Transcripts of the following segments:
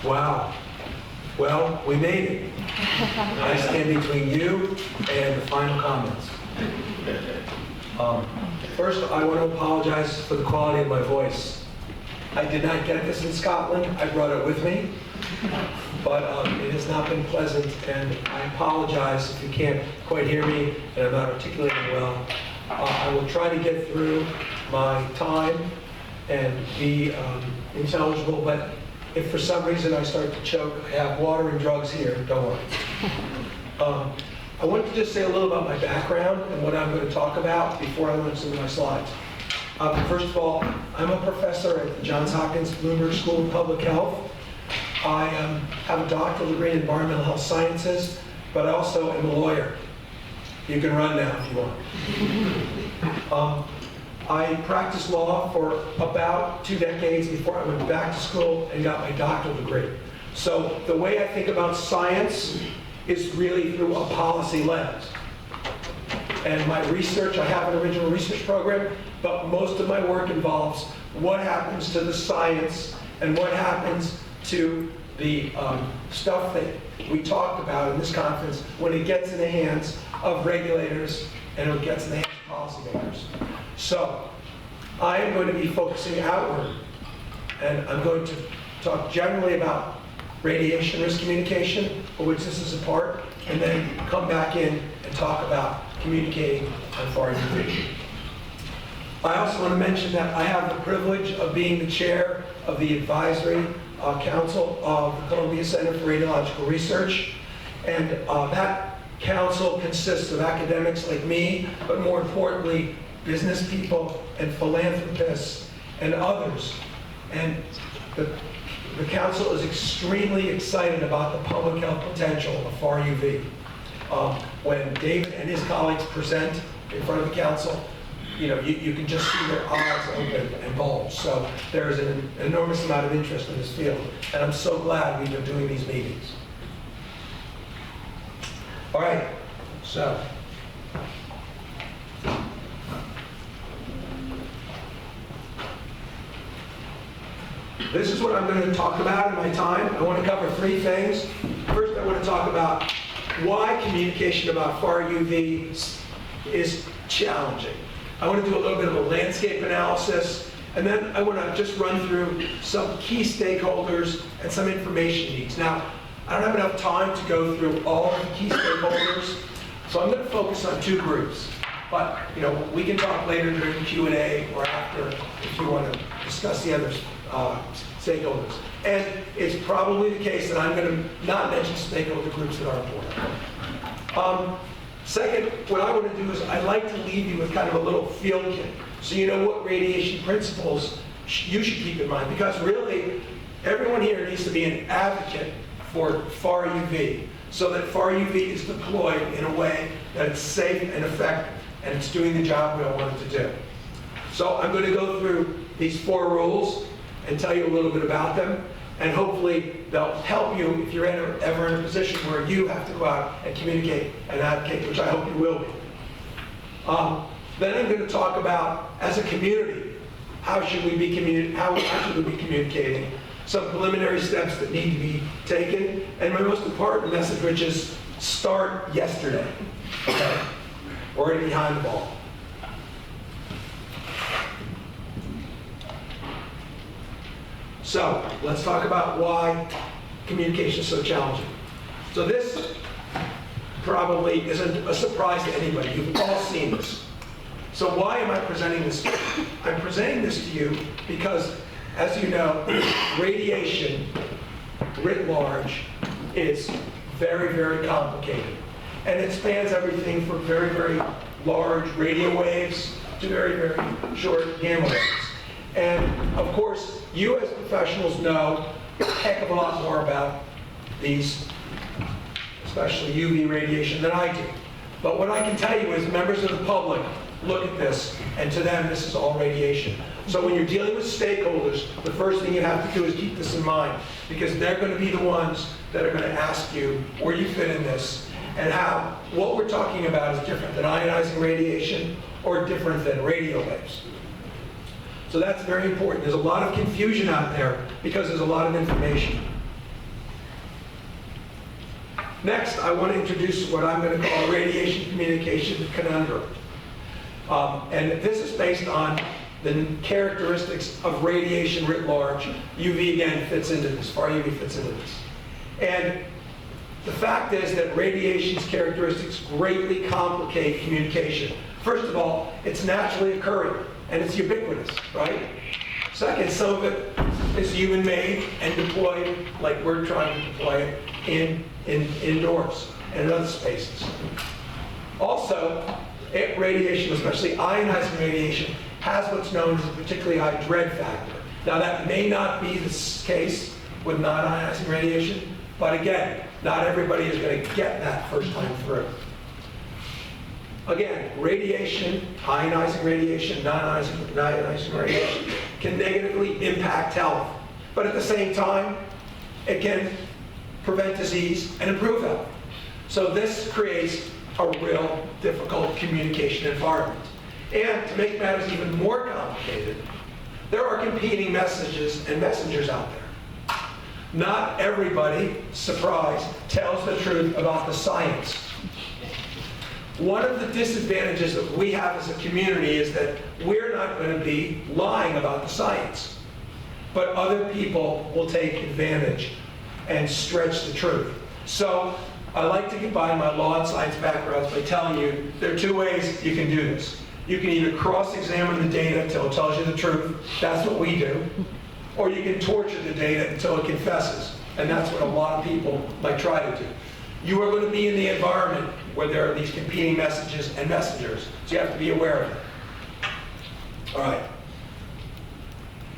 Wow. Well, we made it. I stand between you and the final comments. First, I want to apologize for the quality of my voice. I did not get this in Scotland. I brought it with me. But it has not been pleasant, and I apologize if you can't quite hear me and I'm not articulating well. I will try to get through my time and be intelligible, but if for some reason I start to choke, I have water and drugs here, don't worry. I wanted to just say a little about my background and what I'm going to talk about before I launch into my slides. First of all, I'm a professor at the Johns Hopkins Bloomberg School of Public Health. I have a doctoral degree in environmental health sciences, but I also am a lawyer. You can run now if you want. I practiced law for about 2 decades before I went back to school and got my doctoral degree. So the way I think about science is really through a policy lens. And my research, I have an original research program, but most of my work involves what happens to the science and what happens to the stuff that we talked about in this conference when it gets in the hands of regulators and it gets in the hands of policymakers. So I am going to be focusing outward, and I'm going to talk generally about radiation risk communication, of which this is a part, and then come back in and talk about communicating on far UVC. I also want to mention that I have the privilege of being the chair of the advisory council of the Columbia Center for Radiological Research, and that council consists of academics like me, but more importantly, business people and philanthropists and others. And the council is extremely excited about the public health potential of far UV. When David and his colleagues present in front of the council, you can just see their eyes open and bulge. So there is an enormous amount of interest in this field, and I'm so glad we've been doing these meetings. All right, so this is what I'm going to talk about in my time. I want to cover 3 things. First, I want to talk about why communication about far UV is challenging. I want to do a little bit of a landscape analysis, and then I want to just run through some key stakeholders and some information needs. Now, I don't have enough time to go through all of the key stakeholders, so I'm going to focus on 2 groups. But we can talk later during the Q&A or after if you want to discuss the other stakeholders. And it's probably the case that I'm going to not mention stakeholder groups that are important. Second, what I want to do is I'd like to leave you with kind of a little field kit, so you know what radiation principles you should keep in mind, because really everyone here needs to be an advocate for far UV, so that far UV is deployed in a way that it's safe and effective, and it's doing the job we all want it to do. So I'm going to go through these 4 rules and tell you a little bit about them, and hopefully they'll help you if you're ever in a position where you have to go out and communicate and advocate, which I hope you will be. Then I'm going to talk about, as a community, how should we be communicating, some preliminary steps that need to be taken, and my most important message, which is start yesterday. Okay? We're already behind the ball. So let's talk about why communication is so challenging. So this probably isn't a surprise to anybody. You've all seen this. So why am I presenting this to you? I'm presenting this to you because, as you know, radiation writ large is very, very complicated. And it spans everything from very, very large radio waves to very, very short gamma waves. And of course, you as professionals know a heck of a lot more about these, especially UV radiation, than I do. But what I can tell you is members of the public look at this, and to them, this is all radiation. So when you're dealing with stakeholders, the first thing you have to do is keep this in mind, because they're going to be the ones that are going to ask you where you fit in this, and how what we're talking about is different than ionizing radiation or different than radio waves. So that's very important. There's a lot of confusion out there because there's a lot of information. Next, I want to introduce what I'm going to call a radiation communication conundrum. And this is based on the characteristics of radiation writ large. UV, again, fits into this. Far UV fits into this. And the fact is that radiation's characteristics greatly complicate communication. First of all, it's naturally occurring, and it's ubiquitous, right? Second, some of it is human-made and deployed, like we're trying to deploy it indoors and in other spaces. Also, radiation, especially ionizing radiation, has what's known as a particularly high dread factor. Now, that may not be the case with non-ionizing radiation, but again, not everybody is going to get that first time through. Again, radiation, ionizing radiation, non-ionizing radiation can negatively impact health, but at the same time, it can prevent disease and improve health. So this creates a real difficult communication environment. And to make matters even more complicated, there are competing messages and messengers out there. Not everybody, surprise, tells the truth about the science. One of the disadvantages that we have as a community is that we're not going to be lying about the science, but other people will take advantage and stretch the truth. So I like to combine my law and science backgrounds by telling you there are two ways you can do this. You can either cross-examine the data until it tells you the truth, that's what we do, or you can torture the data until it confesses, and that's what a lot of people might try to do. You are going to be in the environment where there are these competing messages and messengers, so you have to be aware of it. All right.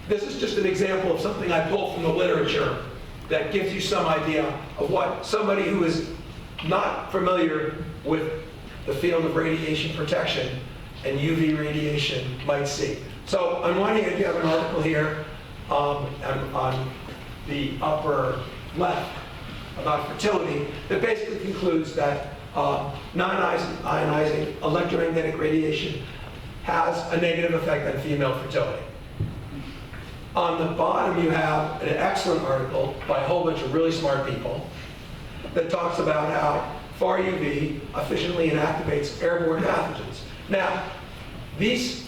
This is just an example of something I pulled from the literature that gives you some idea of what somebody who is not familiar with the field of radiation protection and UV radiation might see. So on one hand, you have an article here on the upper left about fertility that basically concludes that non-ionizing electromagnetic radiation has a negative effect on female fertility. On the bottom, you have an excellent article by a whole bunch of really smart people that talks about how far UV efficiently inactivates airborne pathogens. Now, these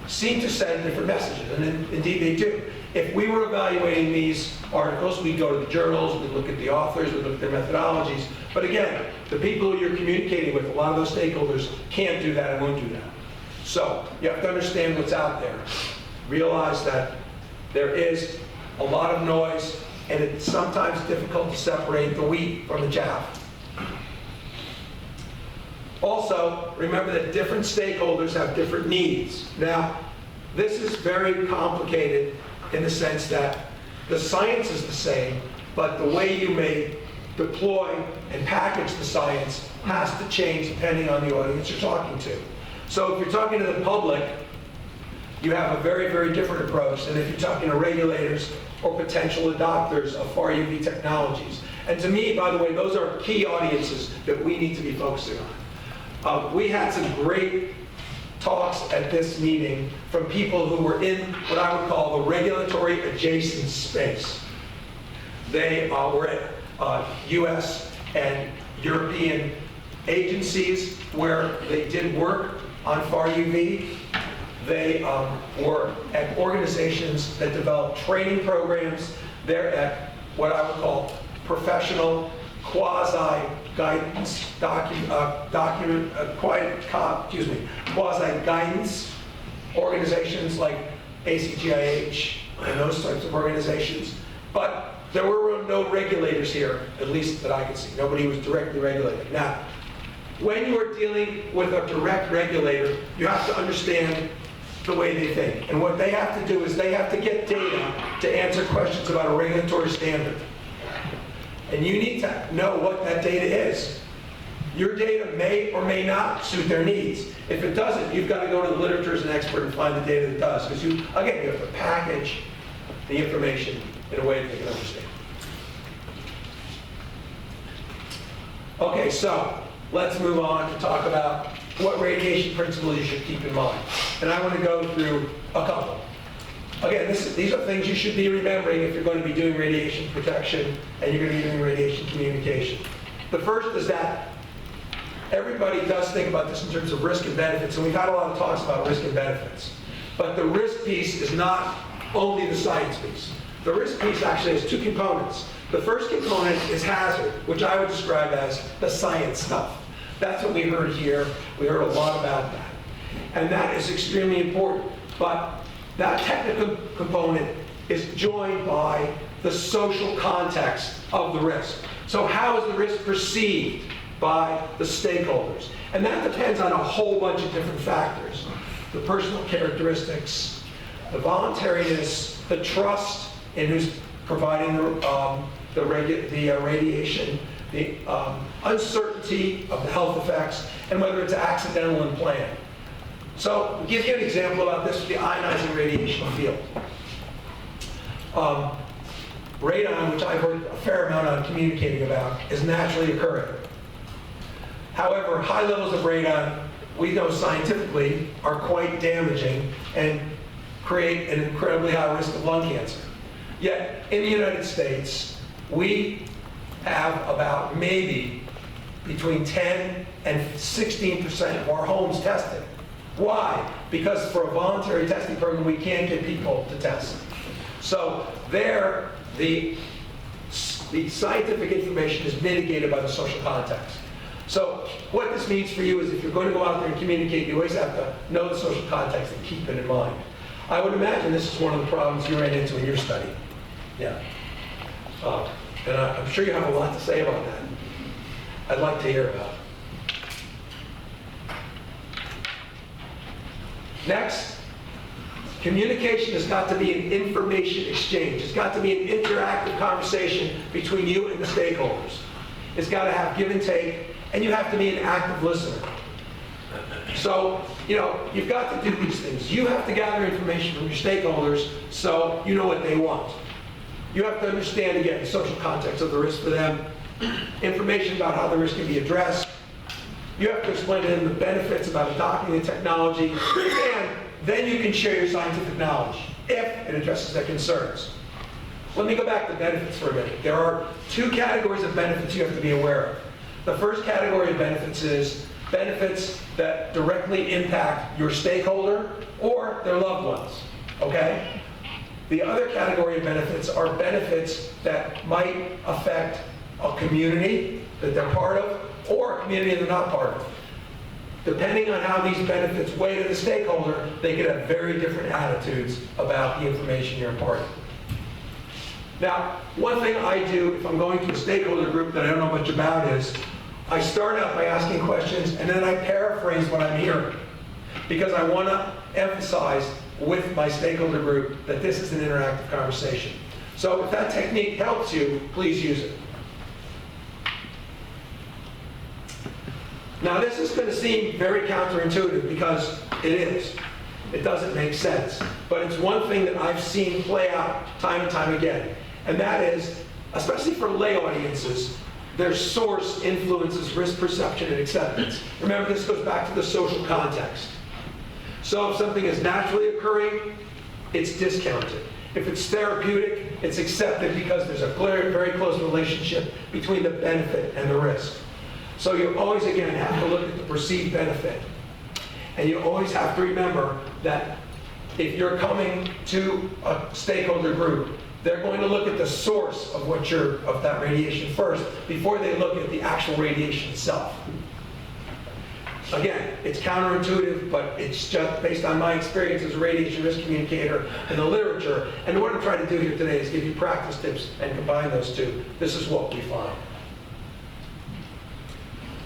seem to send different messages, and indeed they do. If we were evaluating these articles, we'd go to the journals, we'd look at the authors, we'd look at their methodologies. But again, the people who you're communicating with, a lot of those stakeholders, can't do that and won't do that. So you have to understand what's out there. Realize that there is a lot of noise, and it's sometimes difficult to separate the wheat from the chaff. Also, remember that different stakeholders have different needs. Now, this is very complicated in the sense that the science is the same, but the way you may deploy and package the science has to change depending on the audience you're talking to. So if you're talking to the public, you have a very, very different approach than if you're talking to regulators or potential adopters of far UV technologies. And to me, by the way, those are key audiences that we need to be focusing on. We had some great talks at this meeting from people who were in what I would call the regulatory adjacent space. They were at US and European agencies where they did work on far UV. They were at organizations that develop training programs. They're at what I would call professional quasi-guidance quasi-guidance organizations like ACGIH and those types of organizations. But there were no regulators here, at least that I could see. Nobody was directly regulated. Now, when you are dealing with a direct regulator, you have to understand the way they think. And what they have to do is they have to get data to answer questions about a regulatory standard. And you need to know what that data is. Your data may or may not suit their needs. If it doesn't, you've got to go to the literature as an expert and find the data that does. Because you have to package the information in a way that they can understand. Okay, so let's move on to talk about what radiation principles you should keep in mind. And I want to go through a couple. Again, these are things you should be remembering if you're going to be doing radiation protection and you're going to be doing radiation communication. The first is that everybody does think about this in terms of risk and benefits, and we've had a lot of talks about risk and benefits. But the risk piece is not only the science piece. The risk piece actually has two components. The first component is hazard, which I would describe as the science stuff. That's what we heard here. We heard a lot about that. And that is extremely important. But that technical component is joined by the social context of the risk. So how is the risk perceived by the stakeholders? And that depends on a whole bunch of different factors. The personal characteristics, the voluntariness, the trust in who's providing the radiation, the uncertainty of the health effects, and whether it's accidental and planned. So I'll give you an example about this with the ionizing radiation field. Radon, which I've heard a fair amount on communicating about, is naturally occurring. However, high levels of radon, we know scientifically, are quite damaging and create an incredibly high risk of lung cancer. Yet, in the United States, we have about maybe between 10 and 16% of our homes tested. Why? Because for a voluntary testing program, we can't get people to test. So there, the scientific information is mitigated by the social context. So what this means for you is if you're going to go out there and communicate, you always have to know the social context and keep it in mind. I would imagine this is one of the problems you ran into in your study. Yeah. And I'm sure you have a lot to say about that. I'd like to hear about it. Next, communication has got to be an information exchange. It's got to be an interactive conversation between you and the stakeholders. It's got to have give and take, and you have to be an active listener. So, you've got to do these things. You have to gather information from your stakeholders so you know what they want. You have to understand, again, the social context of the risk for them, information about how the risk can be addressed. You have to explain to them the benefits about adopting the technology, and then you can share your scientific knowledge if it addresses their concerns. Let me go back to benefits for a minute. There are two categories of benefits you have to be aware of. The first category of benefits is benefits that directly impact your stakeholder or their loved ones, okay? The other category of benefits are benefits that might affect a community that they're part of or a community they're not part of. Depending on how these benefits weigh to the stakeholder, they could have very different attitudes about the information you're imparting. Now, one thing I do if I'm going to a stakeholder group that I don't know much about is I start out by asking questions and then I paraphrase what I'm hearing because I want to emphasize with my stakeholder group that this is an interactive conversation. So if that technique helps you, please use it. Now this is going to seem very counterintuitive because it is. It doesn't make sense. But it's one thing that I've seen play out time and time again. And that is, especially for lay audiences, their source influences risk perception and acceptance. Remember, this goes back to the social context. So if something is naturally occurring, it's discounted. If it's therapeutic, it's accepted because there's a very close relationship between the benefit and the risk. So you always, again, have to look at the perceived benefit. And you always have to remember that if you're coming to a stakeholder group, they're going to look at the source of that radiation first before they look at the actual radiation itself. Again, it's counterintuitive, but it's just based on my experience as a radiation risk communicator and the literature. And what I'm trying to do here today is give you practice tips and combine those two. This is what we find.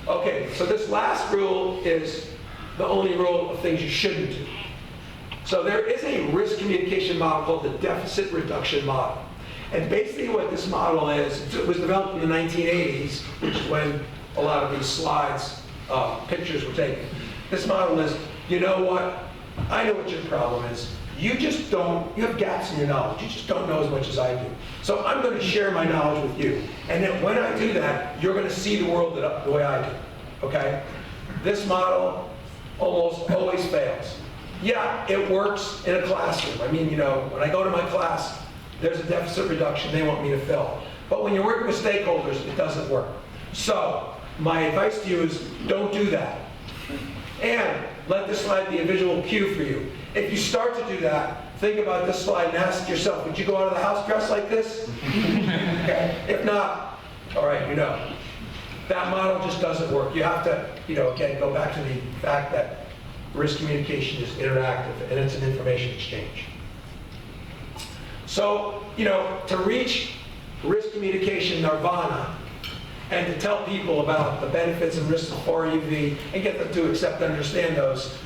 Okay, so this last rule is the only rule of things you shouldn't do. So there is a risk communication model called the deficit reduction model. And basically what this model is, it was developed in the 1980s, which is when a lot of these slides, pictures were taken. This model is, you know what, I know what your problem is. You have gaps in your knowledge. You just don't know as much as I do. So I'm going to share my knowledge with you. And then when I do that, you're going to see the world the way I do, okay? This model almost always fails. Yeah, it works in a classroom. I mean, when I go to my class, there's a deficit reduction they want me to fill. But when you're working with stakeholders, it doesn't work. So, my advice to you is don't do that. And let this slide be a visual cue for you. If you start to do that, think about this slide and ask yourself, would you go out of the house dressed like this? Okay. If not, all right, you know. That model just doesn't work. You have to, again, go back to the fact that risk communication is interactive and it's an information exchange. So, to reach risk communication nirvana and to tell people about the benefits and risks of far UV and get them to accept and understand those,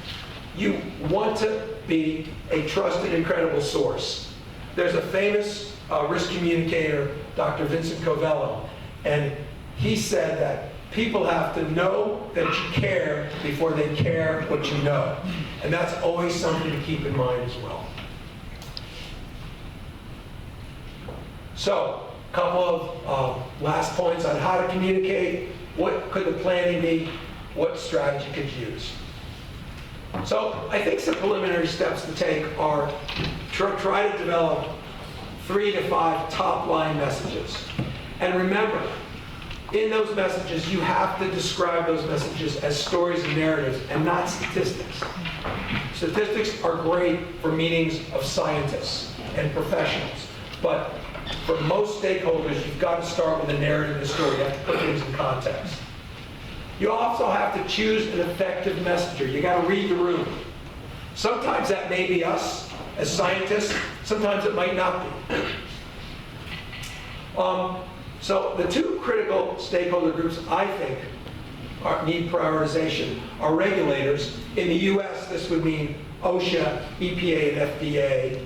you want to be a trusted and credible source. There's a famous risk communicator, Dr. Vincent Covello, and he said that people have to know that you care before they care what you know. And that's always something to keep in mind as well. So, a couple of last points on how to communicate. What could the planning be? What strategy could you use? So, I think some preliminary steps to take are try to develop 3 to 5 top-line messages. And remember, in those messages, you have to describe those messages as stories and narratives and not statistics. Statistics are great for meetings of scientists and professionals, but for most stakeholders, you've got to start with a narrative and a story. You have to put things in context. You also have to choose an effective messenger. You got to read the room. Sometimes that may be us as scientists. Sometimes it might not be. So the 2 critical stakeholder groups I think need prioritization are regulators. In the US, this would mean OSHA, EPA, and FDA,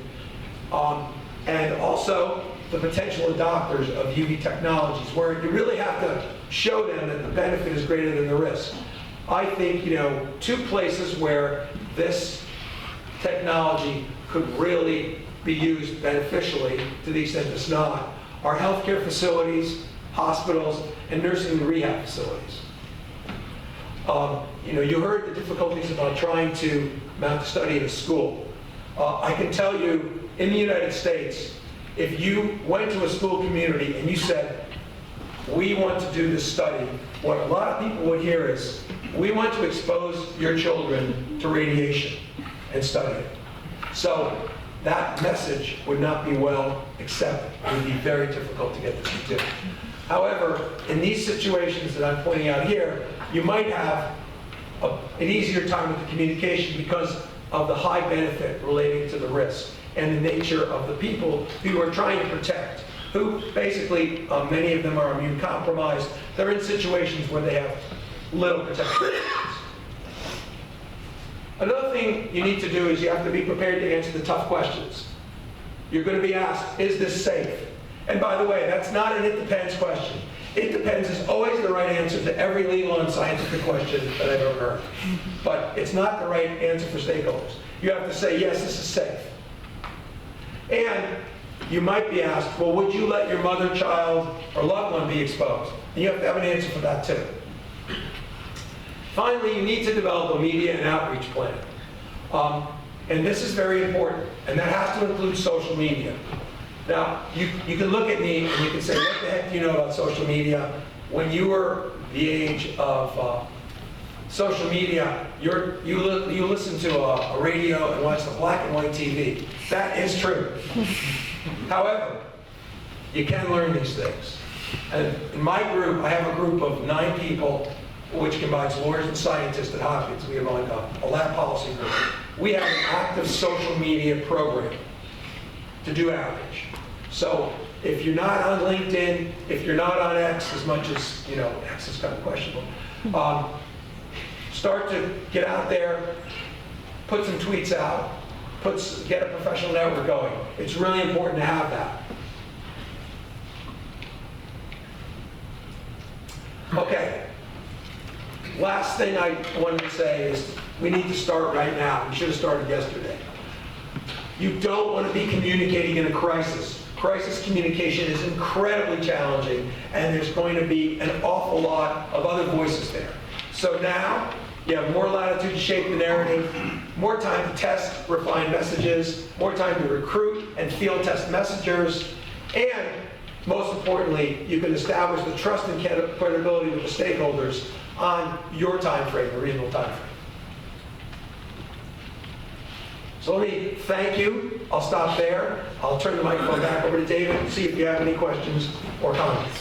and also the potential adopters of UV technologies, where you really have to show them that the benefit is greater than the risk. I think, 2 places where this technology could really be used beneficially, to the extent it's not, are healthcare facilities, hospitals, and nursing and rehab facilities. You heard the difficulties about trying to mount a study in a school. I can tell you, in the United States, if you went to a school community and you said, we want to do this study, what a lot of people would hear is, we want to expose your children to radiation and study it. So that message would not be well accepted. It would be very difficult to get this to do. However, in these situations that I'm pointing out here, you might have an easier time with the communication because of the high benefit relating to the risk and the nature of the people who you are trying to protect, who basically, many of them are immune compromised. They're in situations where they have little protection. Another thing you need to do is you have to be prepared to answer the tough questions. You're going to be asked, is this safe? And by the way, that's not an it depends question. It depends is always the right answer to every legal and scientific question that I've ever heard. But it's not the right answer for stakeholders. You have to say, yes, this is safe. And you might be asked, well, would you let your mother, child, or loved one be exposed? And you have to have an answer for that too. Finally, you need to develop a media and outreach plan. And this is very important, and that has to include social media. Now, you can look at me and you can say, what the heck do you know about social media? When you were the age of social media, you listen to a radio and watch the black and white TV. That is true. However, you can learn these things. And in my group, I have a group of 9 people, which combines lawyers and scientists at Hopkins. We have a lab policy group. We have an active social media program to do outreach. So if you're not on LinkedIn, if you're not on X, as much as, X is kind of questionable, start to get out there, put some tweets out, get a professional network going. It's really important to have that. Okay. Last thing I wanted to say is we need to start right now. We should have started yesterday. You don't want to be communicating in a crisis. Crisis communication is incredibly challenging, and there's going to be an awful lot of other voices there. So now, you have more latitude to shape the narrative, more time to test, refine messages, more time to recruit and field test messengers, and most importantly, you can establish the trust and credibility with the stakeholders on your time frame, a reasonable time frame. So let me thank you. I'll stop there. I'll turn the microphone back over to David and see if you have any questions or comments.